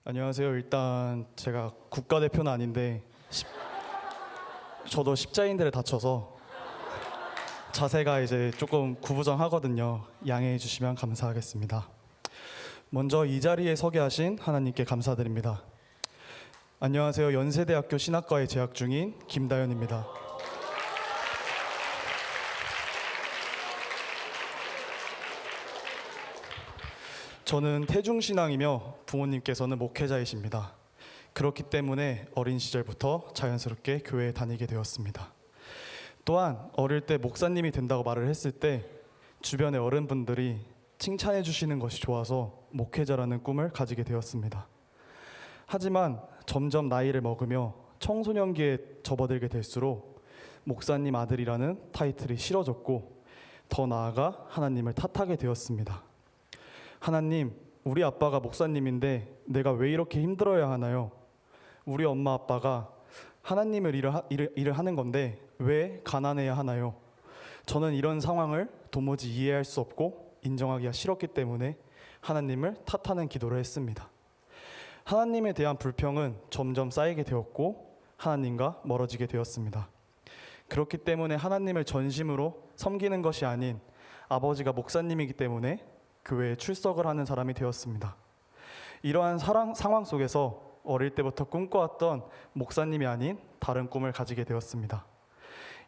안녕하세요. 일단 제가 국가대표는 아닌데 저도 십자인대를 다쳐서 자세가 이제 조금 구부정하거든요. 양해해 주시면 감사하겠습니다. 먼저 이 자리에 서게 하신 하나님께 감사드립니다. 안녕하세요. 연세대학교 신학과에 재학 중인 김다현입니다. 저는 태중신앙이며 부모님께서는 목회자이십니다. 그렇기 때문에 어린 시절부터 자연스럽게 교회에 다니게 되었습니다. 또한 어릴 때 목사님이 된다고 말을 했을 때 주변의 어른분들이 칭찬해 주시는 것이 좋아서 목회자라는 꿈을 가지게 되었습니다. 하지만 점점 나이를 먹으며 청소년기에 접어들게 될수록 목사님 아들이라는 타이틀이 싫어졌고 더 나아가 하나님을 탓하게 되었습니다. 하나님, 우리 아빠가 목사님인데 내가 왜 이렇게 힘들어야 하나요? 우리 엄마 아빠가 하나님을 일을 하는 건데 왜 가난해야 하나요? 저는 이런 상황을 도무지 이해할 수 없고 인정하기가 싫었기 때문에 하나님을 탓하는 기도를 했습니다. 하나님에 대한 불평은 점점 쌓이게 되었고 하나님과 멀어지게 되었습니다. 그렇기 때문에 하나님을 전심으로 섬기는 것이 아닌 아버지가 목사님이기 때문에 교회에 출석을 하는 사람이 되었습니다. 이러한 상황 속에서 어릴 때부터 꿈꿔왔던 목사님이 아닌 다른 꿈을 가지게 되었습니다.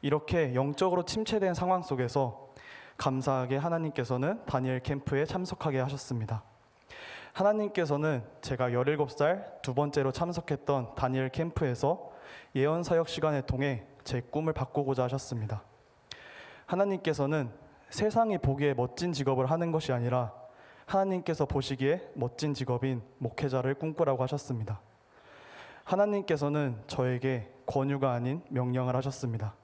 이렇게 영적으로 침체된 상황 속에서 감사하게 하나님께서는 다니엘 캠프에 참석하게 하셨습니다. 하나님께서는 제가 17살 두 번째로 참석했던 다니엘 캠프에서 예언 사역 시간을 통해 제 꿈을 바꾸고자 하셨습니다. 하나님께서는 세상이 보기에 멋진 직업을 하는 것이 아니라 하나님께서 보시기에 멋진 직업인 목회자를 꿈꾸라고 하셨습니다. 하나님께서는 저에게 권유가 아닌 명령을 하셨습니다.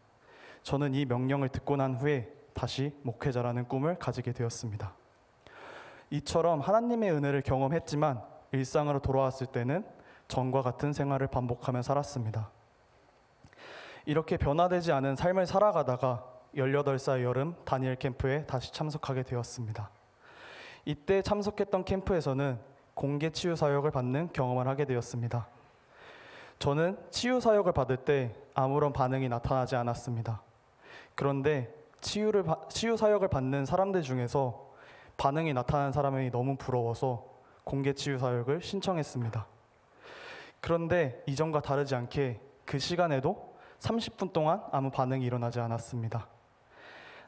저는 이 명령을 듣고 난 후에 다시 목회자라는 꿈을 가지게 되었습니다. 이처럼 하나님의 은혜를 경험했지만 일상으로 돌아왔을 때는 전과 같은 생활을 반복하며 살았습니다. 이렇게 변화되지 않은 삶을 살아가다가 18살 여름 다니엘 캠프에 다시 참석하게 되었습니다. 이때 참석했던 캠프에서는 공개 치유 사역을 받는 경험을 하게 되었습니다. 저는 치유 사역을 받을 때 아무런 반응이 나타나지 않았습니다. 그런데 치유 사역을 받는 사람들 중에서 반응이 나타나는 사람이 너무 부러워서 공개 치유 사역을 신청했습니다. 그런데 이전과 다르지 않게 그 시간에도 30분 동안 아무 반응이 일어나지 않았습니다.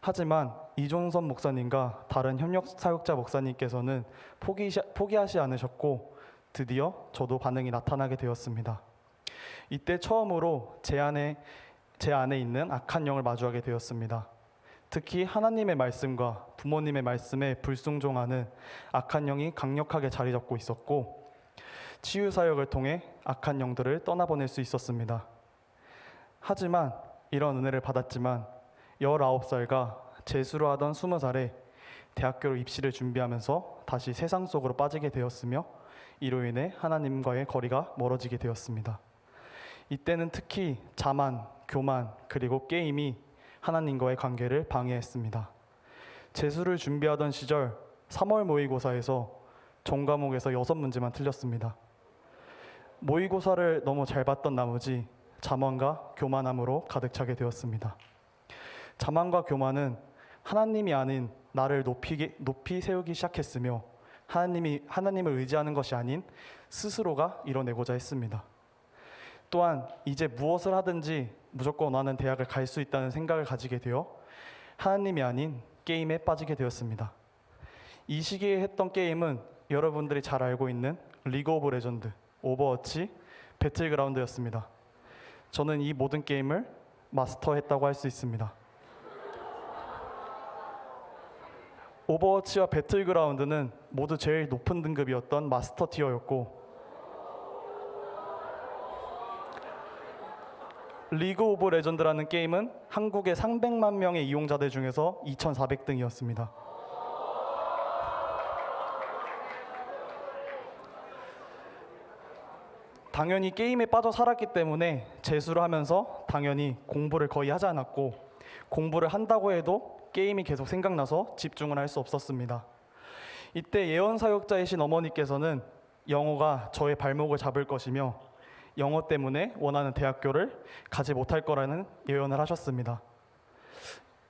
하지만 이종선 목사님과 다른 협력 사역자 목사님께서는 포기하지 않으셨고 드디어 저도 반응이 나타나게 되었습니다. 이때 처음으로 제 안에 있는 악한 영을 마주하게 되었습니다. 특히 하나님의 말씀과 부모님의 말씀에 불순종하는 악한 영이 강력하게 자리 잡고 있었고 치유 사역을 통해 악한 영들을 떠나보낼 수 있었습니다. 하지만 이런 은혜를 받았지만 19살과 재수를 하던 20살에 대학교로 입시를 준비하면서 다시 세상 속으로 빠지게 되었으며 이로 인해 하나님과의 거리가 멀어지게 되었습니다. 이때는 특히 자만, 교만, 그리고 게임이 하나님과의 관계를 방해했습니다. 재수를 준비하던 시절 3월 모의고사에서 전 과목에서 6문제만 틀렸습니다. 모의고사를 너무 잘 봤던 나머지 자만과 교만함으로 가득 차게 되었습니다. 자만과 교만은 하나님이 아닌 나를 높이 세우기 시작했으며 하나님을 의지하는 것이 아닌 스스로가 이뤄내고자 했습니다. 또한 이제 무엇을 하든지 무조건 원하는 대학을 갈 수 있다는 생각을 가지게 되어 하나님이 아닌 게임에 빠지게 되었습니다. 이 시기에 했던 게임은 여러분들이 잘 알고 있는 리그 오브 레전드, 오버워치, 배틀그라운드였습니다. 저는 이 모든 게임을 마스터했다고 할 수 있습니다. 오버워치와 배틀그라운드는 모두 제일 높은 등급이었던 마스터 티어였고 리그 오브 레전드라는 게임은 한국의 300만 명의 이용자들 중에서 2,400등이었습니다. 당연히 게임에 빠져 살았기 때문에 재수를 하면서 당연히 공부를 거의 하지 않았고 공부를 한다고 해도 게임이 계속 생각나서 집중을 할 수 없었습니다. 이때 예언 사역자이신 어머니께서는 영어가 저의 발목을 잡을 것이며 영어 때문에 원하는 대학교를 가지 못할 거라는 예언을 하셨습니다.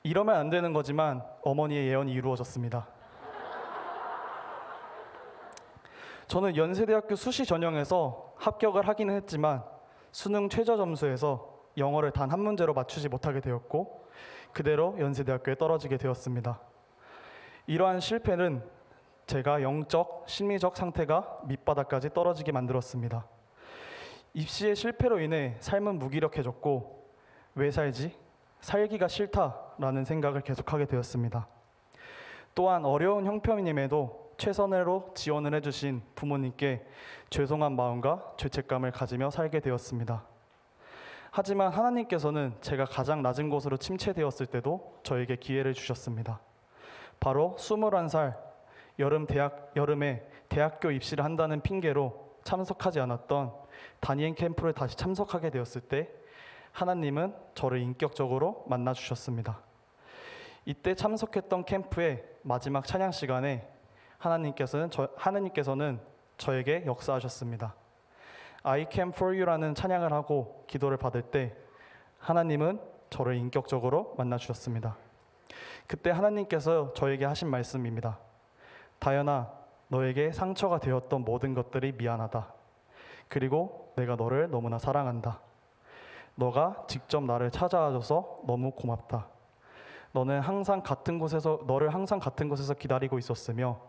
이러면 안 되는 거지만 어머니의 예언이 이루어졌습니다. 저는 연세대학교 수시 전형에서 합격을 하기는 했지만 수능 최저 점수에서 영어를 단 한 문제로 맞추지 못하게 되었고 그대로 연세대학교에 떨어지게 되었습니다. 이러한 실패는 제가 영적, 심리적 상태가 밑바닥까지 떨어지게 만들었습니다. 입시의 실패로 인해 삶은 무기력해졌고 왜 살지? 살기가 싫다라는 생각을 계속하게 되었습니다. 또한 어려운 형편임에도 최선으로 지원을 해주신 부모님께 죄송한 마음과 죄책감을 가지며 살게 되었습니다. 하지만 하나님께서는 제가 가장 낮은 곳으로 침체되었을 때도 저에게 기회를 주셨습니다. 바로 21살 여름에 대학교 입시를 한다는 핑계로 참석하지 않았던 다니엘 캠프를 다시 참석하게 되었을 때 하나님은 저를 인격적으로 만나 주셨습니다. 이때 참석했던 캠프의 마지막 찬양 시간에 하나님께서는 저에게 역사하셨습니다. I came for you라는 찬양을 하고 기도를 받을 때 하나님은 저를 인격적으로 만나 주셨습니다. 그때 하나님께서 저에게 하신 말씀입니다. 다현아, 너에게 상처가 되었던 모든 것들이 미안하다. 그리고 내가 너를 너무나 사랑한다. 너가 직접 나를 찾아와줘서 너무 고맙다. 너를 항상 같은 곳에서 기다리고 있었으며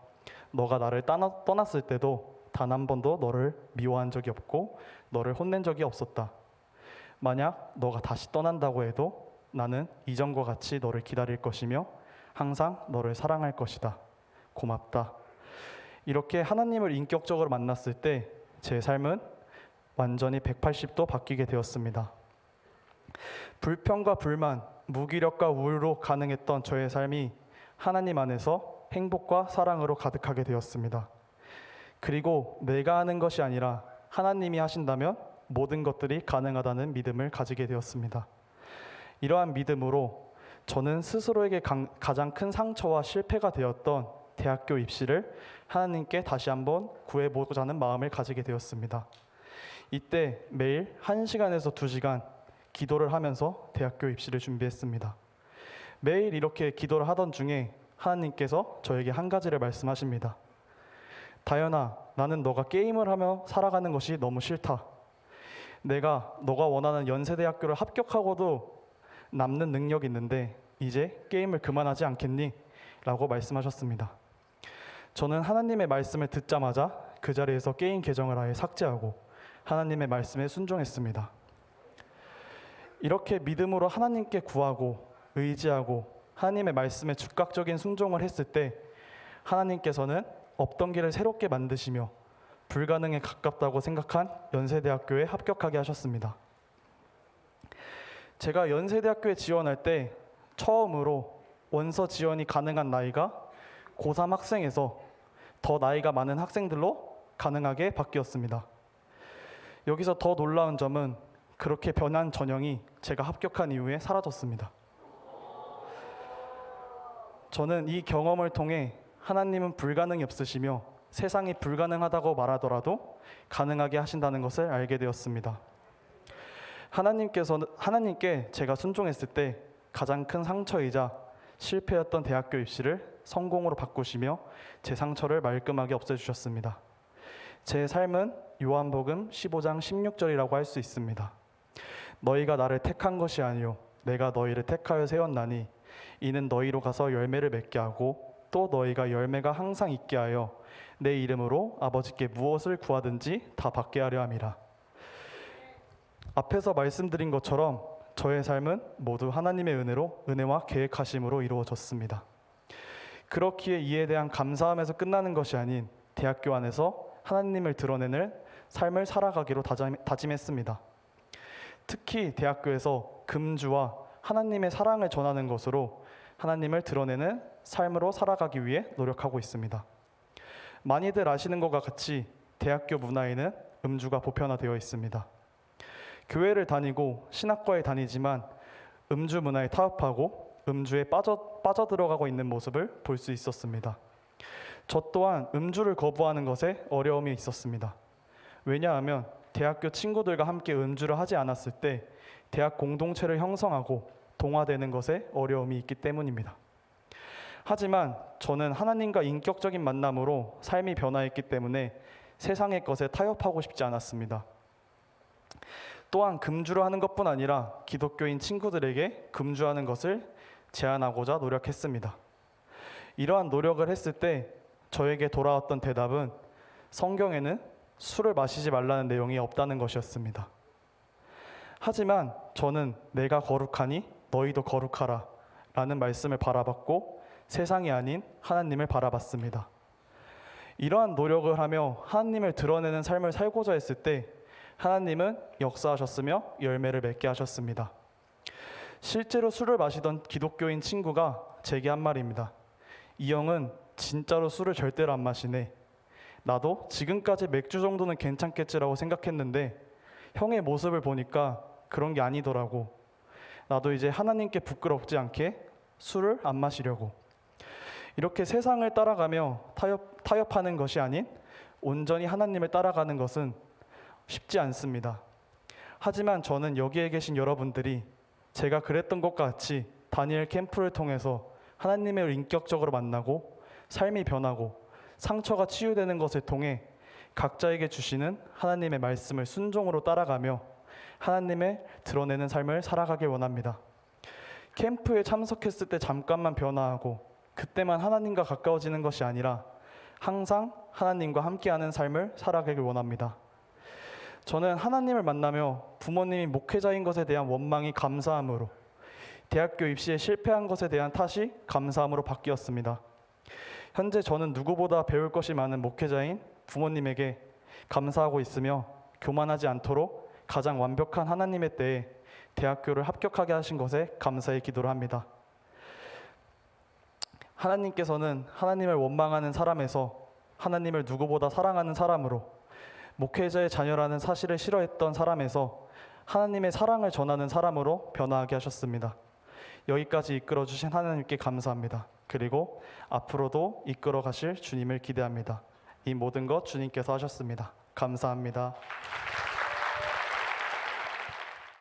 너가 나를 떠났을 때도 단 한 번도 너를 미워한 적이 없고 너를 혼낸 적이 없었다. 만약 너가 다시 떠난다고 해도 나는 이전과 같이 너를 기다릴 것이며 항상 너를 사랑할 것이다. 고맙다. 이렇게 하나님을 인격적으로 만났을 때 제 삶은 완전히 180도 바뀌게 되었습니다. 불평과 불만, 무기력과 우울로 가능했던 저의 삶이 하나님 안에서 행복과 사랑으로 가득하게 되었습니다. 그리고 내가 하는 것이 아니라 하나님이 하신다면 모든 것들이 가능하다는 믿음을 가지게 되었습니다. 이러한 믿음으로 저는 스스로에게 가장 큰 상처와 실패가 되었던 대학교 입시를 하나님께 다시 한번 구해보고자 하는 마음을 가지게 되었습니다. 이때 매일 1시간에서 2시간 기도를 하면서 대학교 입시를 준비했습니다. 매일 이렇게 기도를 하던 중에 하나님께서 저에게 한 가지를 말씀하십니다. 다현아, 나는 너가 게임을 하며 살아가는 것이 너무 싫다. 너가 원하는 연세대학교를 합격하고도 남는 능력이 있는데 이제 게임을 그만하지 않겠니? 라고 말씀하셨습니다. 저는 하나님의 말씀을 듣자마자 그 자리에서 게임 계정을 아예 삭제하고 하나님의 말씀에 순종했습니다. 이렇게 믿음으로 하나님께 구하고 의지하고 하나님의 말씀에 즉각적인 순종을 했을 때 하나님께서는 없던 길을 새롭게 만드시며 불가능에 가깝다고 생각한 연세대학교에 합격하게 하셨습니다. 제가 연세대학교에 지원할 때 처음으로 원서 지원이 가능한 나이가 고3 학생에서 더 나이가 많은 학생들로 가능하게 바뀌었습니다. 여기서 더 놀라운 점은 그렇게 변한 전형이 제가 합격한 이후에 사라졌습니다. 저는 이 경험을 통해 하나님은 불가능이 없으시며 세상이 불가능하다고 말하더라도 가능하게 하신다는 것을 알게 되었습니다. 하나님께 제가 순종했을 때 가장 큰 상처이자 실패였던 대학교 입시를 성공으로 바꾸시며 제 상처를 말끔하게 없애주셨습니다. 제 삶은 요한복음 15장 16절이라고 할 수 있습니다. 너희가 나를 택한 것이 아니요 내가 너희를 택하여 세웠나니 이는 너희로 가서 열매를 맺게 하고 또 너희가 열매가 항상 있게 하여 내 이름으로 아버지께 무엇을 구하든지 다 받게 하려 함이라. 앞에서 말씀드린 것처럼 저의 삶은 모두 하나님의 은혜와 계획하심으로 이루어졌습니다. 그렇기에 이에 대한 감사함에서 끝나는 것이 아닌 대학교 안에서 하나님을 드러내는 삶을 살아가기로 다짐했습니다. 특히 대학교에서 금주와 하나님의 사랑을 전하는 것으로 하나님을 드러내는 삶으로 살아가기 위해 노력하고 있습니다. 많이들 아시는 것과 같이 대학교 문화에는 음주가 보편화되어 있습니다. 교회를 다니고 신학과에 다니지만 음주 문화에 타협하고 음주에 빠져들어가고 있는 모습을 볼 수 있었습니다. 저 또한 음주를 거부하는 것에 어려움이 있었습니다. 왜냐하면 대학교 친구들과 함께 음주를 하지 않았을 때 대학 공동체를 형성하고 동화되는 것에 어려움이 있기 때문입니다. 하지만 저는 하나님과 인격적인 만남으로 삶이 변화했기 때문에 세상의 것에 타협하고 싶지 않았습니다. 또한 금주를 하는 것뿐 아니라 기독교인 친구들에게 금주하는 것을 제한하고자 노력했습니다. 이러한 노력을 했을 때 저에게 돌아왔던 대답은 성경에는 술을 마시지 말라는 내용이 없다는 것이었습니다. 하지만 저는 내가 거룩하니 너희도 거룩하라 라는 말씀을 바라봤고 세상이 아닌 하나님을 바라봤습니다. 이러한 노력을 하며 하나님을 드러내는 삶을 살고자 했을 때 하나님은 역사하셨으며 열매를 맺게 하셨습니다. 실제로 술을 마시던 기독교인 친구가 제게 한 말입니다. 이 형은 진짜로 술을 절대로 안 마시네. 나도 지금까지 맥주 정도는 괜찮겠지라고 생각했는데 형의 모습을 보니까 그런 게 아니더라고. 나도 이제 하나님께 부끄럽지 않게 술을 안 마시려고. 이렇게 세상을 따라가며 타협하는 것이 아닌 온전히 하나님을 따라가는 것은 쉽지 않습니다. 하지만 저는 여기에 계신 여러분들이 제가 그랬던 것 같이 다니엘 캠프를 통해서 하나님을 인격적으로 만나고 삶이 변하고 상처가 치유되는 것을 통해 각자에게 주시는 하나님의 말씀을 순종으로 따라가며 하나님을 드러내는 삶을 살아가길 원합니다. 캠프에 참석했을 때 잠깐만 변화하고 그때만 하나님과 가까워지는 것이 아니라 항상 하나님과 함께하는 삶을 살아가길 원합니다. 저는 하나님을 만나며 부모님이 목회자인 것에 대한 원망이 감사함으로, 대학교 입시에 실패한 것에 대한 탓이 감사함으로 바뀌었습니다. 현재 저는 누구보다 배울 것이 많은 목회자인 부모님에게 감사하고 있으며 교만하지 않도록 가장 완벽한 하나님의 때에 대학교를 합격하게 하신 것에 감사의 기도를 합니다. 하나님께서는 하나님을 원망하는 사람에서 하나님을 누구보다 사랑하는 사람으로, 목회자의 자녀라는 사실을 싫어했던 사람에서 하나님의 사랑을 전하는 사람으로 변화하게 하셨습니다. 여기까지 이끌어 주신 하나님께 감사합니다. 그리고 앞으로도 이끌어 가실 주님을 기대합니다. 이 모든 것 주님께서 하셨습니다. 감사합니다.